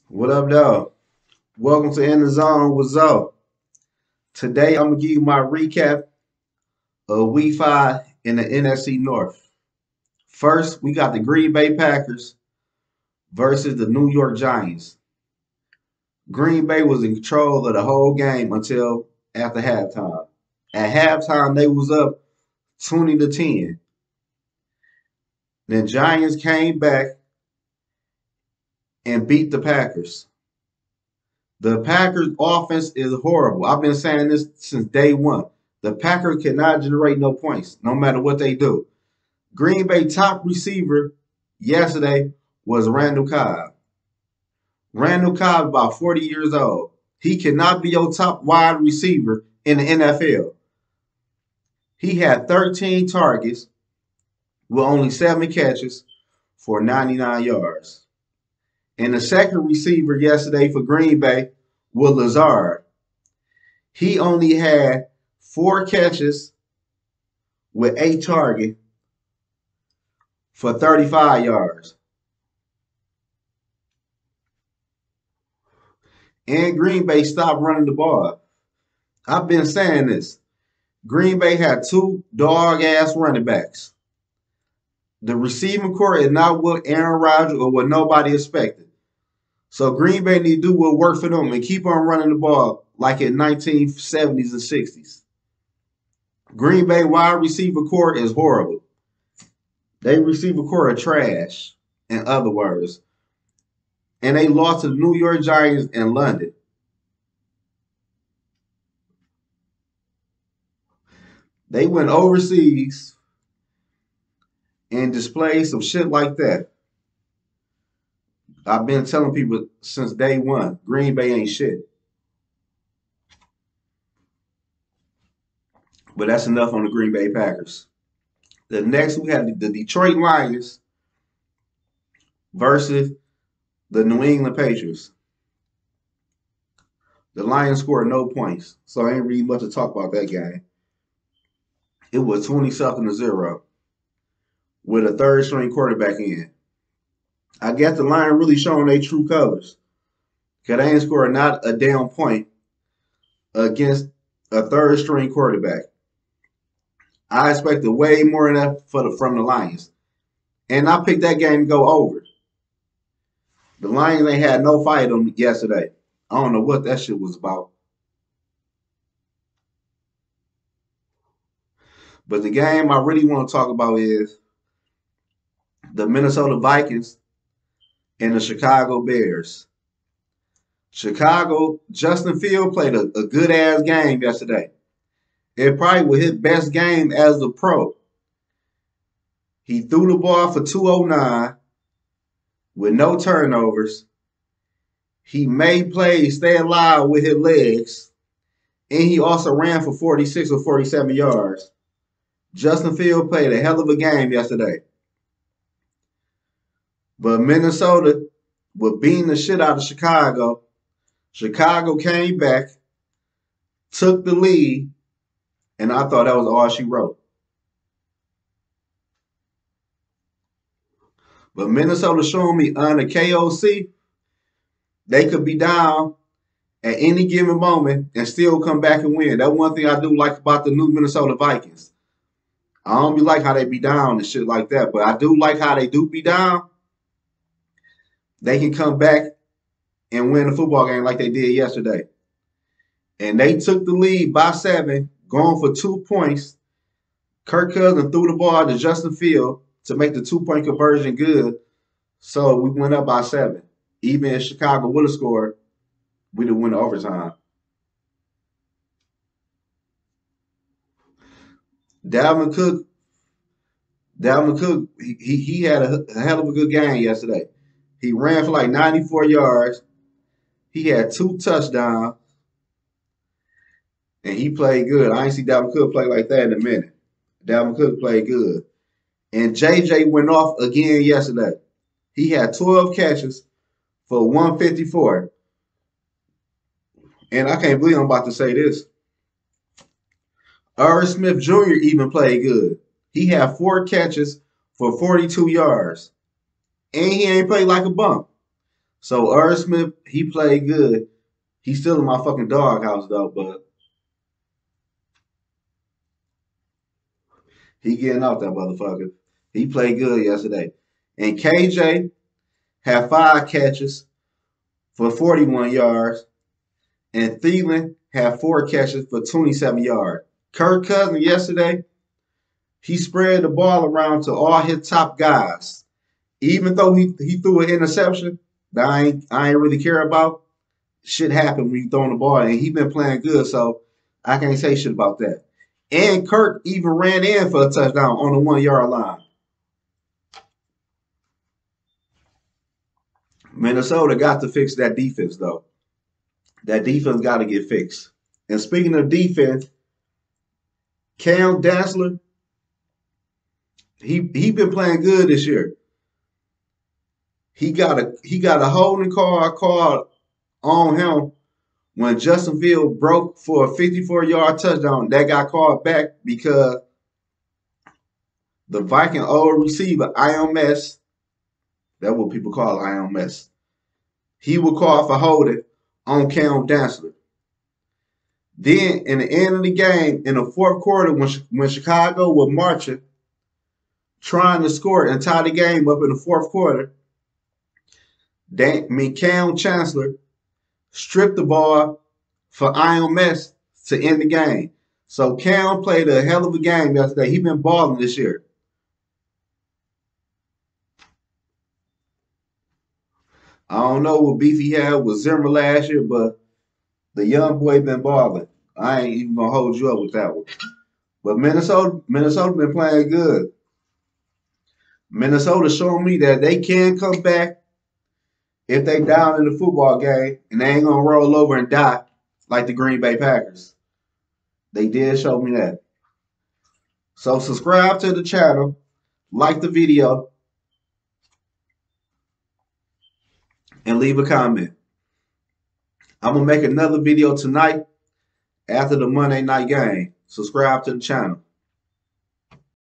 What up, though? Welcome to In the Zone with Zoe. Today, I'm gonna give you my recap of Week 5 in the NFC North. First, we got the Green Bay Packers versus the New York Giants. Green Bay was in control of the whole game until after halftime. At halftime, they was up 20-10. Then Giants came back and beat the Packers. The Packers offense is horrible. I've been saying this since day one. The Packers cannot generate no points, no matter what they do. Green Bay top receiver yesterday was Randall Cobb. Randall Cobb about 40 years old. He cannot be your top wide receiver in the NFL. He had 13 targets with only 7 catches for 99 yards. And the second receiver yesterday for Green Bay was Lazard. He only had 4 catches with 8 targets for 35 yards. And Green Bay stopped running the ball. I've been saying this. Green Bay had 2 dog-ass running backs. The receiving core is not what Aaron Rodgers or what nobody expected. So Green Bay need to do what worked for them and keep on running the ball like in 1970s and 60s. Green Bay wide receiver core is horrible. They receiver core are trash, in other words. And they lost to the New York Giants in London. They went overseas and displayed some shit like that. I've been telling people since day one, Green Bay ain't shit. But that's enough on the Green Bay Packers. The next we had the Detroit Lions versus the New England Patriots. The Lions scored no points, so I ain't really much to talk about that game. It was 20-0 with a third string quarterback in. I guess the Lions really showing their true colors. Because they ain't scoring not a damn point against a third string quarterback. I expected way more than that from the Lions. And I picked that game to go over. The Lions ain't had no fight on yesterday. I don't know what that shit was about. But the game I really want to talk about is the Minnesota Vikings and the Chicago Bears. Chicago, Justin Field played a good-ass game yesterday. It probably was his best game as a pro. He threw the ball for 209 with no turnovers. He made plays, stay alive with his legs, and he also ran for 46 or 47 yards. Justin Field played a hell of a game yesterday. But Minnesota was beating the shit out of Chicago. Chicago came back, took the lead, and I thought that was all she wrote. But Minnesota showing me under KOC, they could be down at any given moment and still come back and win. That's one thing I do like about the new Minnesota Vikings. I don't be like how they be down and shit like that, but I do like how they do be down. They can come back and win a football game like they did yesterday. And they took the lead by 7, going for 2 points. Kirk Cousins threw the ball to Justin Field to make the 2-point conversion good. So we went up by 7. Even if Chicago would have scored, we'd have won overtime. Dalvin Cook, he had a hell of a good game yesterday. He ran for like 94 yards. He had 2 touchdowns. And he played good. I ain't see Dalvin Cook play like that in a minute. Dalvin Cook played good. And JJ went off again yesterday. He had 12 catches for 154. And I can't believe I'm about to say this. Irv Smith Jr. even played good. He had 4 catches for 42 yards. And he ain't played like a bum. So Irv Smith, he played good. He's still in my fucking doghouse though, but he getting out that motherfucker. He played good yesterday. And KJ had 5 catches for 41 yards, and Thielen had 4 catches for 27 yards. Kirk Cousins yesterday, he spread the ball around to all his top guys. Even though he threw an interception that I ain't really care about, shit happen when you throwing the ball, and he been playing good, so I can't say shit about that. And Kirk even ran in for a touchdown on the 1 yard line. Minnesota got to fix that defense though. That defense got to get fixed. And speaking of defense, Cam Dassler, he been playing good this year. He got a holding call on him when Justin Field broke for a 54-yard touchdown. That got called back because the Viking old receiver, IMS, that's what people call IMS, he would call for holding on Cam Dassler. Then in the end of the game, in the fourth quarter, when Chicago was marching, trying to score and tie the game up in the fourth quarter, Cam Chancellor stripped the ball for IMS to end the game. So Cam played a hell of a game yesterday. He been balling this year. I don't know what beef he had with Zimmer last year, but the young boy been balling. I ain't even gonna hold you up with that one. But Minnesota been playing good. Minnesota showing me that they can come back if they down in the football game, and they ain't gonna roll over and die like the Green Bay Packers. They did show me that. So subscribe to the channel, like the video, and leave a comment. I'm gonna make another video tonight after the Monday night game. Subscribe to the channel.